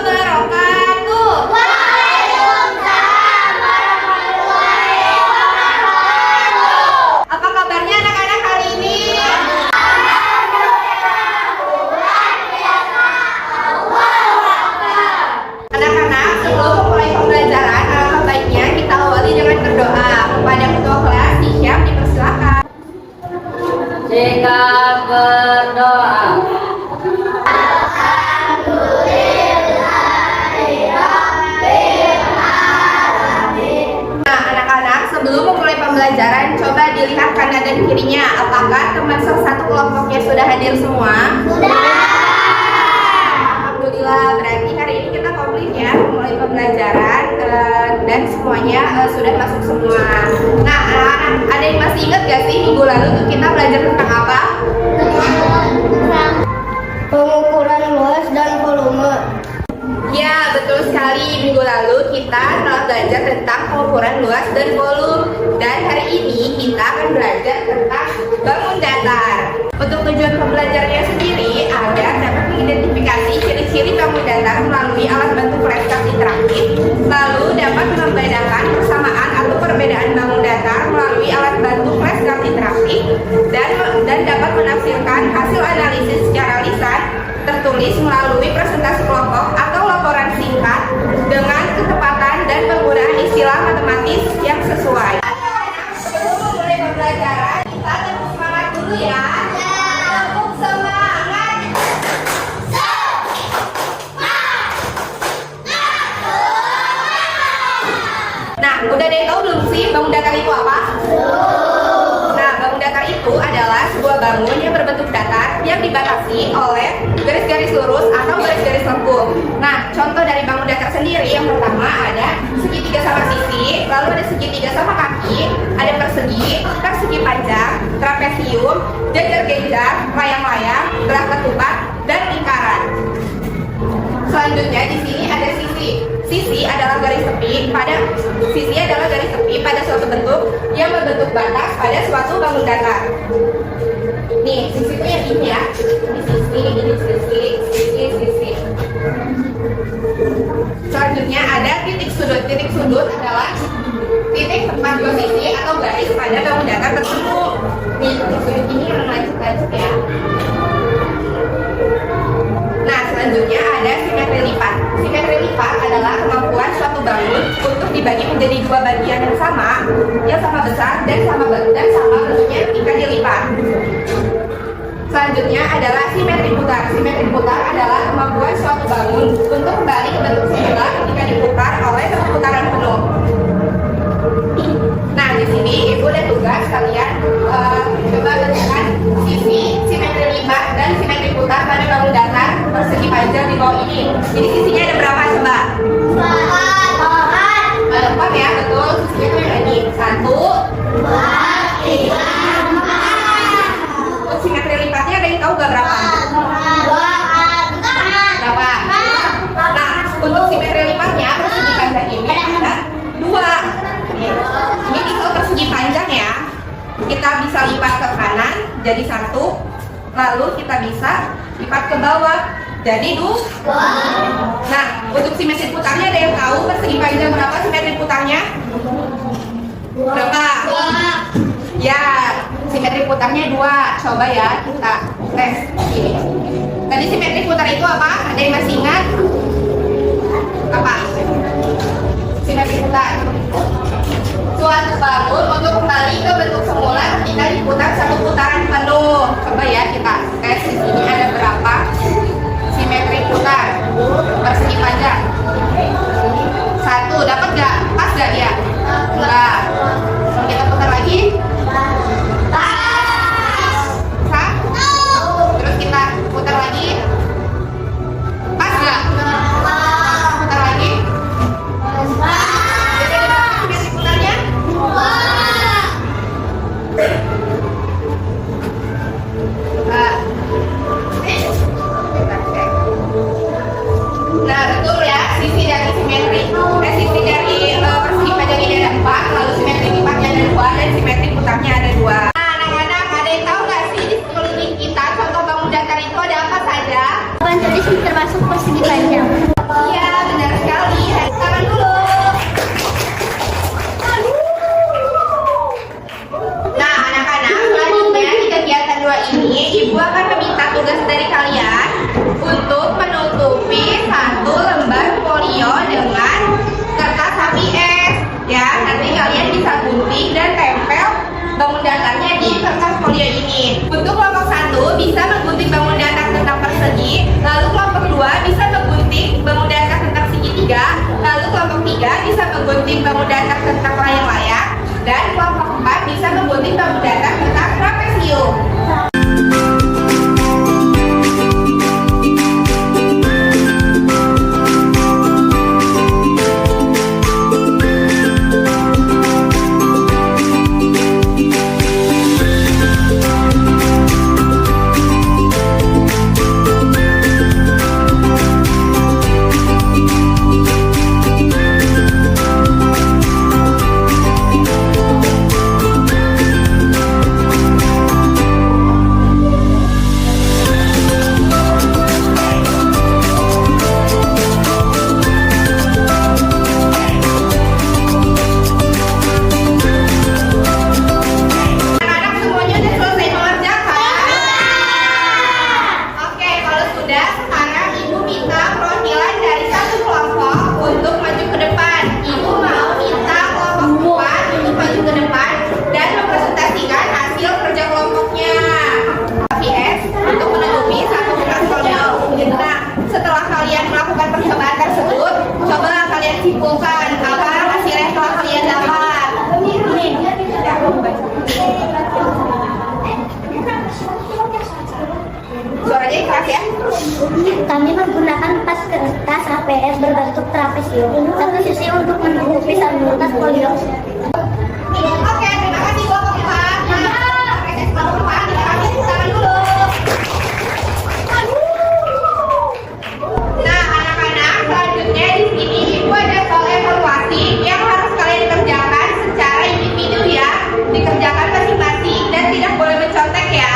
wabarakatuh. Waalaikumsalam warahmatullahi wabarakatuh. Apa kabarnya anak-anak hari ini? Anak-anak, sebelum memulai pembelajaran, alangkah baiknya kita awali dengan berdoa. Kepada ketua kelas, Isyam dipersilakan. Jika berdoa. Nah, anak-anak, sebelum memulai pembelajaran, coba dilihat kanan dan kirinya. Apakah teman satu kelompoknya sudah hadir semua? Alhamdulillah, berarti hari ini kita komplit ya memulai pembelajaran dan semuanya sudah masuk semua. Nah, anak-anak, ada yang masih ingat gak sih minggu lalu tuh kita belajar tentang apa? Pengukuran luas dan volume. Ya, betul sekali. Minggu lalu kita telah belajar tentang pengukuran luas dan volume. Dan hari ini kita akan belajar tentang bangun datar. Untuk tujuan pembelajarannya sendiri, agar dapat mengidentifikasi ciri-ciri bangun datar melalui alat bantu flashcard interaktif, lalu dapat membedakan persamaan atau perbedaan bangun datar melalui alat bantu flashcard interaktif, dan dapat menafsirkan hasil analisis secara lisan tertulis melalui presentasi kelompok atau laporan singkat dengan ketepatan dan penggunaan istilah matematis yang sesuai. Sebelum memulai pembelajaran, kita tetap semangat dulu ya. Tetap semangat. Nah, udah ada yang tahu belum sih bangun datar itu apa? Nah, bangun datar itu adalah sebuah bangun yang berbentuk datar yang dibatasi oleh garis-garis lurus atau garis-garis lengkung. Nah, contoh dari bangun datar sendiri, yang pertama ada segitiga sama sisi, lalu ada segitiga sama kaki, ada persegi, persegi panjang, trapesium, jajar genjar, layang-layang, gerak ketupat, dan lingkaran. Selanjutnya di sini ada sisi. Sisi adalah garis tepi pada suatu bentuk yang membentuk batas pada suatu bangun datar. Nih, sisi itu yang ini ya. Ini sisi. Selanjutnya ada titik sudut. Titik sudut adalah titik tempat dua sisi atau garis pada bangun datar tertentu. Nih, titik sudut ini yang lanjut ya. Nah, selanjutnya ada simetri lipat. Simetri lipat adalah kemampuan suatu bangun untuk dibagi menjadi dua bagian yang sama besar dan sama bentuknya ketika dilipat. Selanjutnya adalah simetri putar. Simetri putar adalah kemampuan suatu bangun untuk kembali ke bentuk semula ketika diputar oleh putaran penuh. Nah, di sini ibu ada tugas kalian coba bentukkan sisi, simetri lipat, dan simetri putar pada bangun datar persegi panjang di bawah ini. Jadi sisinya ada berapa coba? 4 ya, betul. Sisinya itu yang ini 1, 2, 3, 4. Untuk simetri lipatnya ada yang tahu gak berapa? Berapa? Nah, untuk simetri lipatnya persegi panjang ini ada 2. Ini kalau persegi panjang ya, kita bisa lipat ke kanan jadi 1, lalu kita bisa lipat ke bawah jadi 2. Nah, untuk simetri putarnya ada yang tahu persegi panjang berapa simetri putarnya? Berapa? Ya, simetri putarnya 2. Coba ya kita tes. Tadi simetri putar itu apa? Ada yang masih ingat? Apa? Simetri putar. Suatu bangun untuk kembali ke bentuk semula ketika diputar satu putaran penuh. Coba ya kita tes di sini ada berapa simetri putar persegi panjang. 1, dapat nggak? Pas nggak dia? Enggak. Kalau kita putar lagi? Pas. Terus kita putar lagi? Pas nggak? Putar lagi? Jadi ada berapa simetri putarnya? 2. Nah, betul ya, sisi dari simetri. Sisi dari persegi panjang ini ada 4, lalu simetri lipatnya ada 2, dan simetri putarnya ada 2. Nah, anak-anak, ada yang tahu nggak sih di sekeliling kita contoh bangun datar itu ada apa saja? Papan tulis termasuk persegi panjang. Iya, Lalu kelompok 2 bisa menggunting bangun datar tentang segitiga. Lalu kelompok 3 bisa menggunting bangun datar tentang layang-layang. Dan kelompok 4 bisa menggunting bangun datar tentang trapesium. Simpulkan apa hasil yang telah kalian dapat. Suaranya keras ya. Kami menggunakan tas kertas HPS berbentuk trapesium. Satu sisi untuk menutupi saluran folio. Oke, terima kasih kelompok 5. Kelompok 5 kita ambil tangan dulu. Nah, anak-anak, selanjutnya di sini Ibu ada soal evaluasi yang harus kalian kerjakan secara individu ya. Dikerjakan masing-masing dan tidak boleh mencontek ya.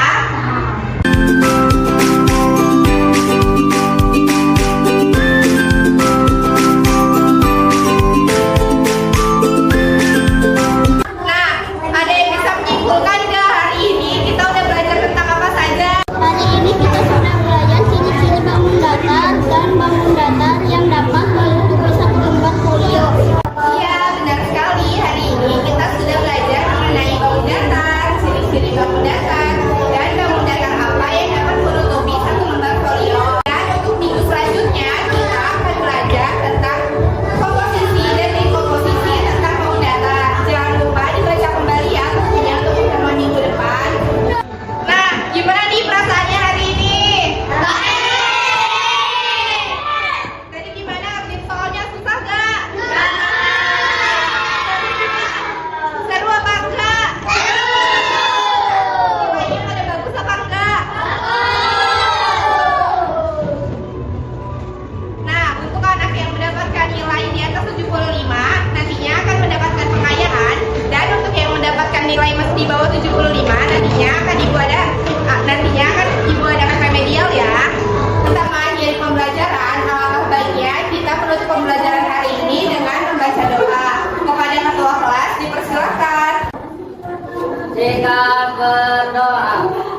Nah, ada yang bisa menyimpulkan nggak hari ini kita udah belajar tentang apa saja? Hari ini kita sudah belajar ciri-ciri bangun datar dan bangun datar yang dapat menutupi satu lembar folio. Iya, benar sekali. Hari ini kita sudah belajar mengenai bangun datar, ciri-ciri bangun datar, dan bangun datar apa yang dapat menutupi satu lembar folio. Dan untuk minggu selanjutnya kita akan belajar tentang komposisi dan dekomposisi tentang bangun datar. Jangan lupa dibaca kembali ya tentunya untuk pertemuan minggu depan. Nah, gimana nih perasaannya hari ini? Tadi gimana? Bikin soalnya susah gak? Seru apa enggak? Nilainya pada bagus apa enggak? Nah, untuk anak yang mendapatkan nilai di atas 75 nantinya akan mendapatkan pengayaan. Dan untuk yang mendapatkan nilai masih di bawah 75 nantinya akan Ibu adakan remedial ya. Pertama dari pembelajaran, alangkah baiknya kita menutup pembelajaran hari ini dengan membaca doa. Kepada ketua kelas dipersilakan. Jika berdoa.